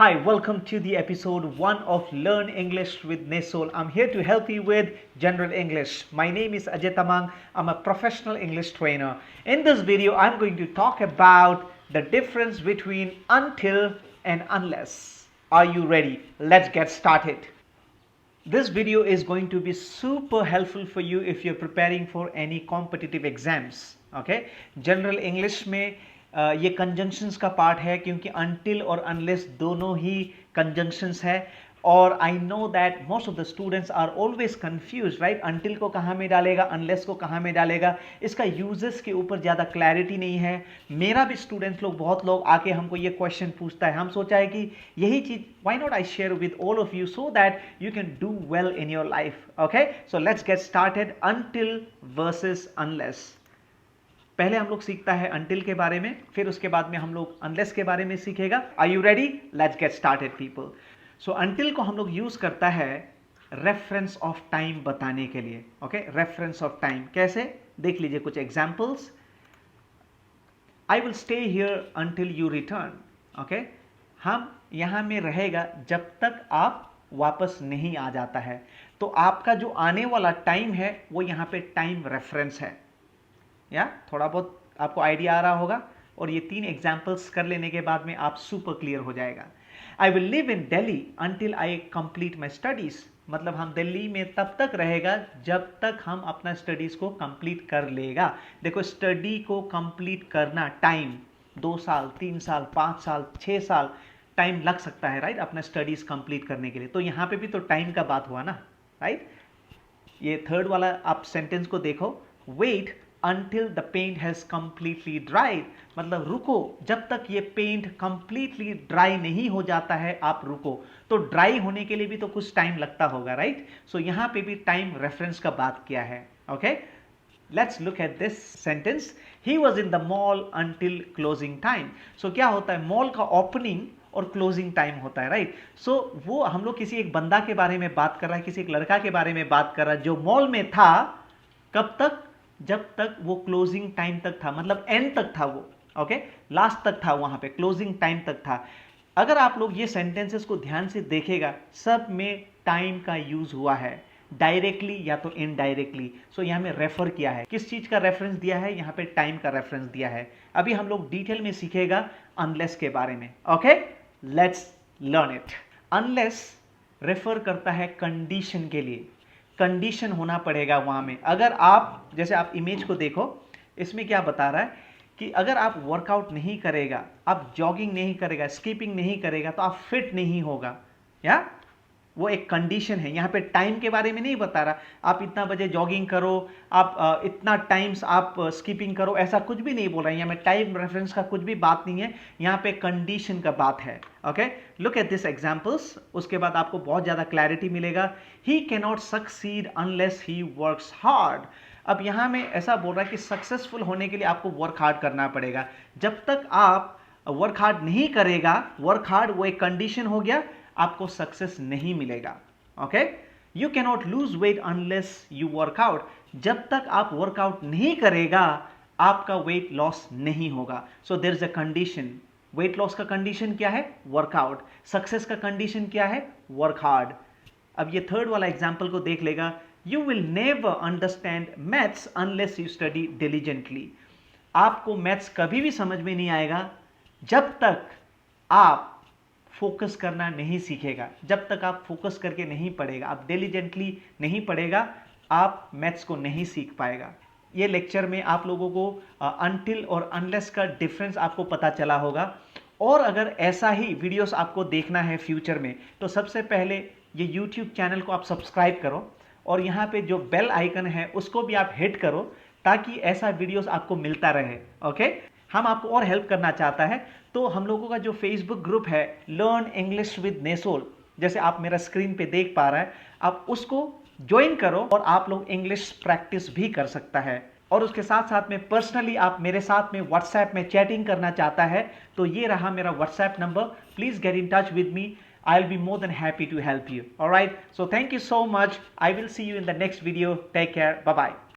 Hi, welcome to the episode 1 of Learn English with Nesol. I'm here to help you with General English. My name is Ajay Tamang. I'm a professional English trainer. In this video, I'm going to talk about the difference between until and unless. Are you ready? Let's get started. This video is going to be super helpful for you if you're preparing for any competitive exams. Okay? General English में ये conjunctions का part है क्योंकि until और unless दोनों ही conjunctions है और I know that most of the students are always confuse right until को कहाँ में डालेगा unless को कहाँ में डालेगा इसका यूजेस के ऊपर ज़्यादा क्लैरिटी नहीं है मेरा भी स्टूडेंट्स लोग बहुत लोग आके हमको ये क्वेश्चन पूछता है हम सोचा है कि यही चीज़ why not I share with all of you so that you can do well in your life okay so let's get started until versus unless पहले हम लोग सीखता है until के बारे में फिर उसके बाद में हम लोग unless के बारे में सीखेगा Are you ready? Let's get started people. So until को हम लोग यूज करता है रेफरेंस ऑफ टाइम बताने के लिए ओके रेफरेंस ऑफ टाइम कैसे देख लीजिए कुछ examples I will stay here until you return okay हम यहाँ में रहेगा जब तक आप वापस नहीं आ जाता है तो आपका जो आने वाला टाइम है वो यहाँ पे टाइम रेफरेंस है या थोड़ा बहुत आपको आइडिया आ रहा होगा और ये 3 एग्जाम्पल्स कर लेने के बाद में आप सुपर क्लियर हो जाएगा I will live in Delhi until I complete my studies मतलब हम दिल्ली में तब तक रहेगा जब तक हम अपना स्टडीज को कंप्लीट कर लेगा देखो स्टडी को कंप्लीट करना टाइम 2 साल 3 साल 5 साल 6 साल टाइम लग सकता है राइट अपना स्टडीज कंप्लीट करने के लिए तो यहाँ पे भी तो टाइम का बात हुआ ना राइट ये थर्ड वाला आप सेंटेंस को देखो wait until the paint has completely dried मतलब रुको जब तक ये पेंट completely dry नहीं हो जाता है आप रुको तो ड्राई होने के लिए भी तो कुछ टाइम लगता होगा राइट सो यहाँ पे भी टाइम रेफरेंस का बात किया है okay let's look at this sentence he was in the mall until closing time सो क्या होता है मॉल का ओपनिंग और क्लोजिंग टाइम होता है राइट सो वो हम लोग किसी एक बंदा के बारे में बात कर रहा है किसी एक लड़का के बारे में बात कर रहा है जो मॉल में था कब तक जब तक वो क्लोजिंग टाइम तक था मतलब एंड तक था वो ओके लास्ट तक था वहां पे क्लोजिंग टाइम तक था अगर आप लोग ये सेंटेंसेस को ध्यान से देखेगा सब में टाइम का यूज हुआ है डायरेक्टली या तो इनडायरेक्टली सो यहाँ में रेफर किया है किस चीज का रेफरेंस दिया है यहाँ पे टाइम का रेफरेंस दिया है अभी हम लोग डिटेल में सीखेगा अनलेस के बारे में okay let's learn it unless refer करता है कंडीशन के लिए कंडीशन होना पड़ेगा वहां में अगर आप जैसे आप इमेज को देखो इसमें क्या बता रहा है कि अगर आप वर्कआउट नहीं करेगा आप जॉगिंग नहीं करेगा स्कीपिंग नहीं करेगा तो आप फिट नहीं होगा या वो एक कंडीशन है यहाँ पे टाइम के बारे में नहीं बता रहा आप इतना बजे जॉगिंग करो आप इतना टाइम्स आप स्कीपिंग करो ऐसा कुछ भी नहीं बोल रहा है यहाँ में टाइम रेफरेंस का कुछ भी बात नहीं है यहाँ पे कंडीशन का बात है okay look at this examples उसके बाद आपको बहुत ज़्यादा क्लैरिटी मिलेगा he can not succeed unless he works hard अब यहाँ में ऐसा बोल रहा है कि सक्सेसफुल होने के लिए आपको वर्क हार्ड करना पड़ेगा जब तक आप वर्क हार्ड नहीं करेगा वर्क हार्ड वो एक कंडीशन हो गया आपको सक्सेस नहीं मिलेगा okay you can not lose weight unless you workout जब तक आप वर्कआउट नहीं करेगा आपका वेट लॉस नहीं होगा so there is a condition weight loss का कंडीशन क्या है वर्कआउट सक्सेस का कंडीशन क्या है वर्क हार्ड अब ये थर्ड वाला एग्जाम्पल को देख लेगा you will never understand maths unless you study diligently आपको मैथ्स कभी भी समझ में नहीं आएगा जब तक आप फोकस करना नहीं सीखेगा जब तक आप फोकस करके नहीं पढ़ेगा आप डिलीजेंटली नहीं पढ़ेगा आप मैथ्स को नहीं सीख पाएगा ये लेक्चर में आप लोगों को अनटिल और अनलेस का डिफरेंस आपको पता चला होगा और अगर ऐसा ही वीडियोस आपको देखना है फ्यूचर में तो सबसे पहले ये यूट्यूब चैनल को आप सब्सक्राइब करो और यहाँ पे जो बेल आइकन है उसको भी आप हिट करो ताकि ऐसा वीडियोस आपको मिलता रहे ओके हम आपको और हेल्प करना चाहता है तो हम लोगों का जो फेसबुक ग्रुप है लर्न इंग्लिश विद नेसोल जैसे आप मेरा स्क्रीन पे देख पा रहे हैं आप उसको ज्वाइन करो और आप लोग इंग्लिश प्रैक्टिस भी कर सकता है और उसके साथ साथ में पर्सनली आप मेरे साथ में व्हाट्सएप में चैटिंग करना चाहता है तो ये रहा मेरा WhatsApp number please get in touch with me I'll be more than happy to help you. All right. So thank you so much. I will see you in the next video. Take care. Bye bye.